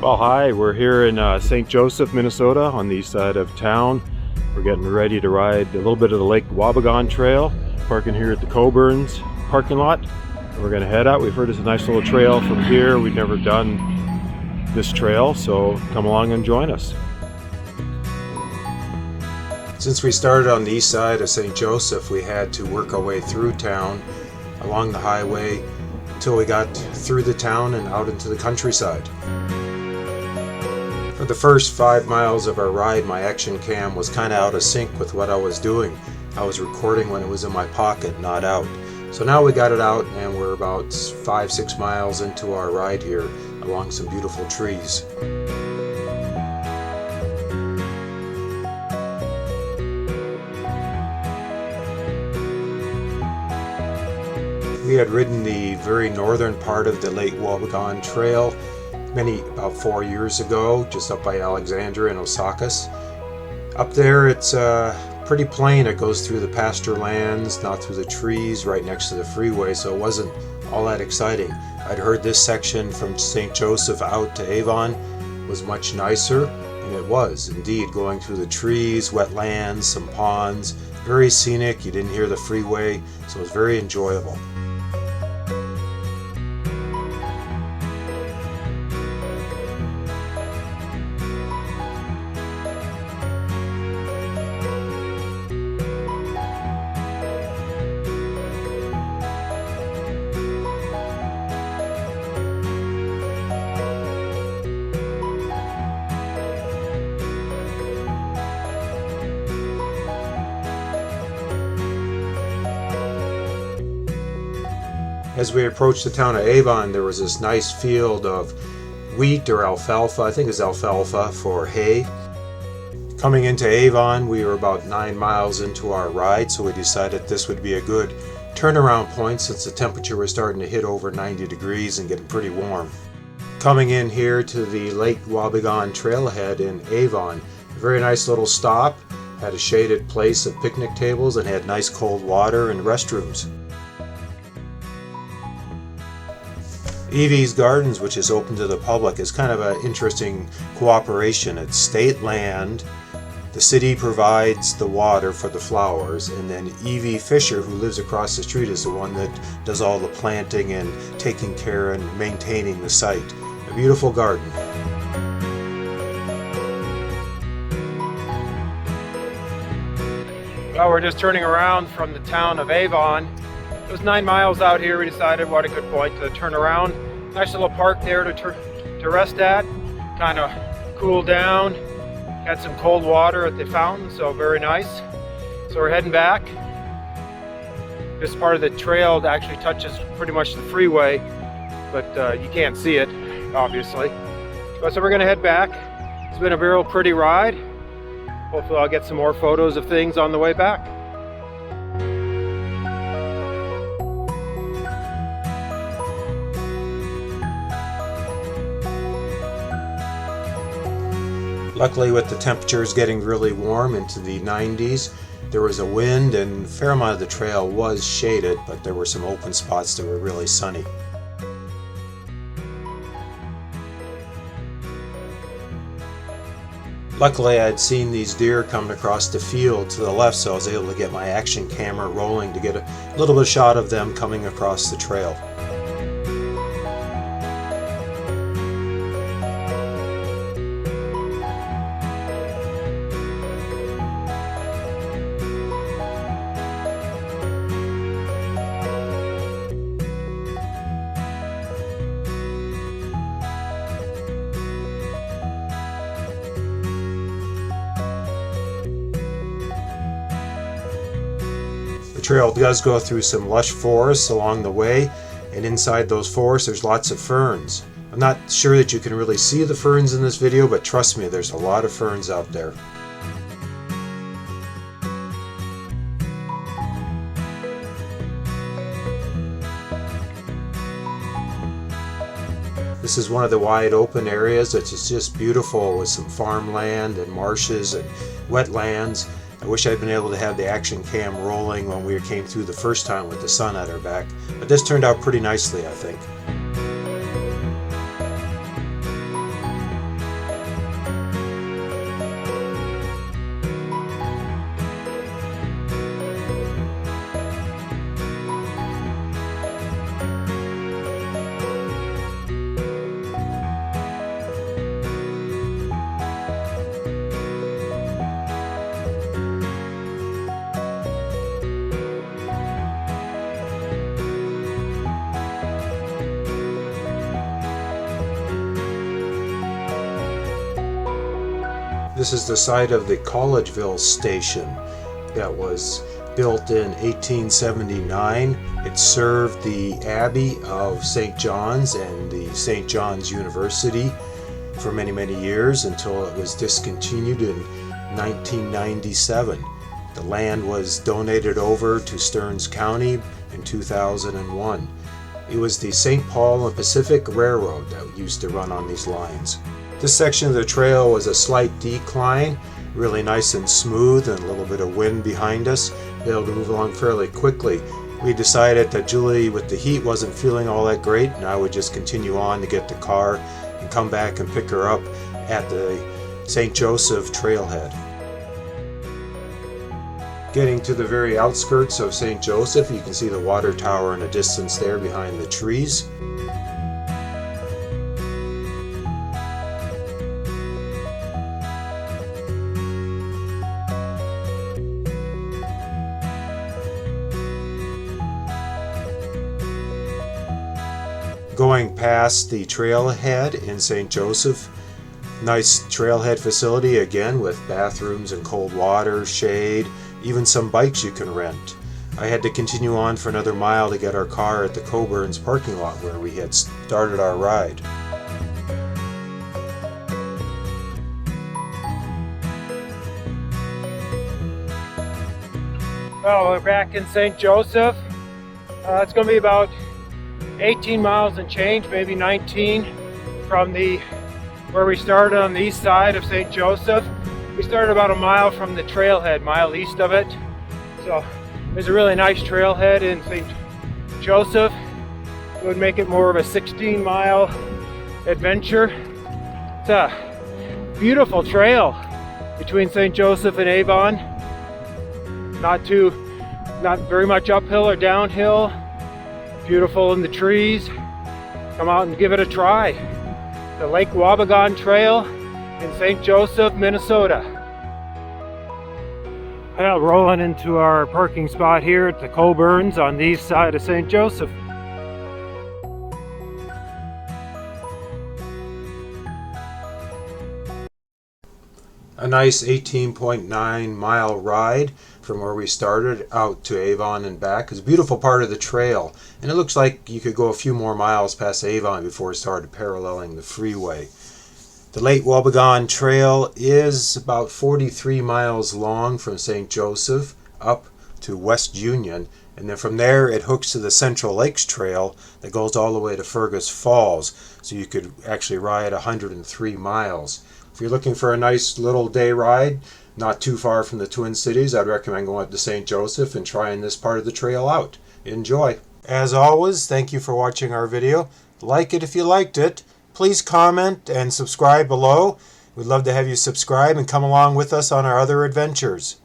Well, hi, we're here in St. Joseph, Minnesota on the east side of town. We're getting ready to ride a little bit of the Lake Wobegon Trail, parking here at the Coburn's parking lot. And we're going to head out. We've heard it's a nice little trail from here. We've never done this trail, so come along and join us. Since we started on the east side of St. Joseph, we had to work our way through town along the highway until we got through the town and out into the countryside. For the first 5 miles of our ride, my action cam was kind of out of sync with what I was doing. I was recording when it was in my pocket, not out. So now we got it out and we're about 5-6 miles into our ride here along some beautiful trees. We had ridden the very northern part of the Lake Wobegon Trail about 4 years ago, just up by Alexandria and Osakis. Up there it's pretty plain. It goes through the pasture lands, not through the trees, right next to the freeway, so it wasn't all that exciting. I'd heard this section from St. Joseph out to Avon was much nicer, and it was indeed, going through the trees, wetlands, some ponds, very scenic. You didn't hear the freeway, so it was very enjoyable. As we approached the town of Avon, there was this nice field of wheat or alfalfa. I think it's alfalfa for hay. Coming into Avon, we were about 9 miles into our ride, so we decided this would be a good turnaround point since the temperature was starting to hit over 90 degrees and getting pretty warm. Coming in here to the Lake Wobegon Trailhead in Avon, a very nice little stop, had a shaded place of picnic tables and had nice cold water and restrooms. Evie's Gardens, which is open to the public, is kind of an interesting cooperation. It's state land, the city provides the water for the flowers, and then Evie Fisher, who lives across the street, is the one that does all the planting and taking care and maintaining the site. A beautiful garden. Well, we're just turning around from the town of Avon. It was 9 miles out here. We decided what a good point to turn around. Nice little park there to rest at, kind of cool down. Had some cold water at the fountain, so very nice. So we're heading back. This part of the trail actually touches pretty much the freeway, but you can't see it, obviously. So we're gonna head back. It's been a real pretty ride. Hopefully I'll get some more photos of things on the way back. Luckily, with the temperatures getting really warm into the 90s, there was a wind and a fair amount of the trail was shaded, but there were some open spots that were really sunny. Luckily, I had seen these deer coming across the field to the left, so I was able to get my action camera rolling to get a little bit of shot of them coming across the trail. The trail does go through some lush forests along the way, and inside those forests there's lots of ferns. I'm not sure that you can really see the ferns in this video, but trust me, there's a lot of ferns out there. This is one of the wide open areas that's just beautiful, with some farmland and marshes and wetlands. I wish I'd been able to have the action cam rolling when we came through the first time with the sun at our back, but this turned out pretty nicely, I think. This is the site of the Collegeville station that was built in 1879. It served the Abbey of St. John's and the St. John's University for many, many years until it was discontinued in 1997. The land was donated over to Stearns County in 2001. It was the St. Paul and Pacific Railroad that used to run on these lines. This section of the trail was a slight decline, really nice and smooth, and a little bit of wind behind us, able to move along fairly quickly. We decided that Julie, with the heat, wasn't feeling all that great, and I would just continue on to get the car and come back and pick her up at the St. Joseph trailhead. Getting to the very outskirts of St. Joseph, you can see the water tower in the distance there behind the trees. Going past the trailhead in St. Joseph, nice trailhead facility again with bathrooms and cold water, shade, even some bikes you can rent. I had to continue on for another mile to get our car at the Coburn's parking lot where we had started our ride. Well, we're back in St. Joseph. It's going to be about 18 miles and change, maybe 19 from where we started on the east side of St. Joseph. We started about a mile from the trailhead, mile east of it. So there's a really nice trailhead in St. Joseph. It would make it more of a 16-mile adventure. It's a beautiful trail between St. Joseph and Avon. Not very much uphill or downhill. Beautiful in the trees. Come out and give it a try. The Lake Wobegon Trail in St. Joseph, Minnesota. Well, rolling into our parking spot here at the Coburn's on the east side of St. Joseph. A nice 18.9 mile ride from where we started out to Avon and back. It's a beautiful part of the trail, and it looks like you could go a few more miles past Avon before it started paralleling the freeway. The Lake Wobegon Trail is about 43 miles long from St. Joseph up to West Union, and then from there it hooks to the Central Lakes Trail that goes all the way to Fergus Falls, so you could actually ride 103 miles. If you're looking for a nice little day ride, not too far from the Twin Cities, I'd recommend going up to St. Joseph and trying this part of the trail out. Enjoy! As always, thank you for watching our video. Like it if you liked it. Please comment and subscribe below. We'd love to have you subscribe and come along with us on our other adventures.